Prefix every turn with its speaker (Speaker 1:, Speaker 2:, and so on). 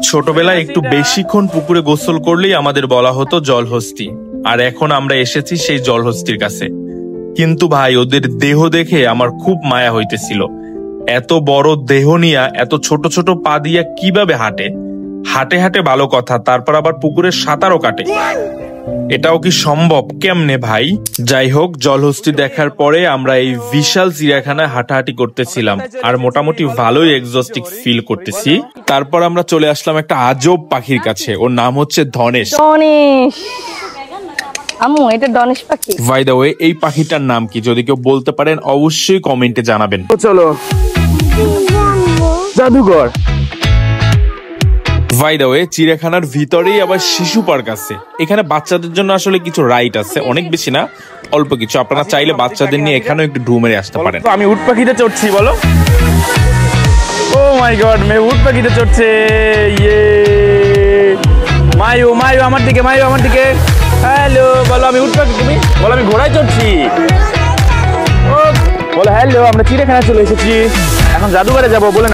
Speaker 1: ছোটবেলায় একটু বেশিক্ষণ পুকুরে গোসল করলেই আমাদের বলা হতো জলহস্তি, আর এখন আমরা এসেছি সেই জলহস্তির কাছে। কিন্তু ভাই, ওদের দেহ দেখে আমার খুব মায়া হইতেছিল। এত বড় দেহ নিয়া এত ছোট ছোট পা দিয়া কিভাবে হাঁটে? হাঁটে হাঁটে ভালো কথা, তারপর আবার পুকুরে সাঁতারও কাটে। এটাও কি সম্ভব? কেমনে ভাই? যাই হোক, জলহস্তি দেখার পরে আমরা এই বিশাল চিড়িয়াখানায় হাঁটাহাঁটি করতেছিলাম, আর মোটামুটি ভালোই এক্সস্টিক ফিল করতেছি। তারপর আমরা চলে আসলাম একটা আজব পাখির কাছে, ওর নাম হচ্ছে ধনেশ।
Speaker 2: আম্মু, এটা ধনেশ পাখি।
Speaker 1: বাই দ্য ওয়ে, এই পাখিটার নাম কি? যদি কেউ বলতে পারেন অবশ্যই কমেন্টে জানাবেন।
Speaker 3: চলো জাদুঘর।
Speaker 1: বাই দ্য ওয়ে, চিড়িয়াখানার ভিতরেই আবার শিশু পার্ক আছে। এখানে বাচ্চাদের জন্য আসলে কিছু রাইড আছে, অনেক বেশি না, অল্প কিছু। আপনারা চাইলে বাচ্চাদের নিয়ে এখানেও একটু ঢু মেরে আসতে পারেন।
Speaker 3: আমি উট পাখিতে চড়ছি, বলো। ও মাই গড, মেয়ে উট পাখিতে চড়ছে। ইয়ে মায়ু, মায়ু আমার দিকে, মায়ু আমার দিকে। হ্যালো বলো, আমি উট পাখি, তুমি বলো আমি ঘোড়ায় চড়ছি। ও বলো হ্যালো, আমরা চিড়িয়াখানায় চলে এসেছি, এখন জাদুঘরে যাবো বলে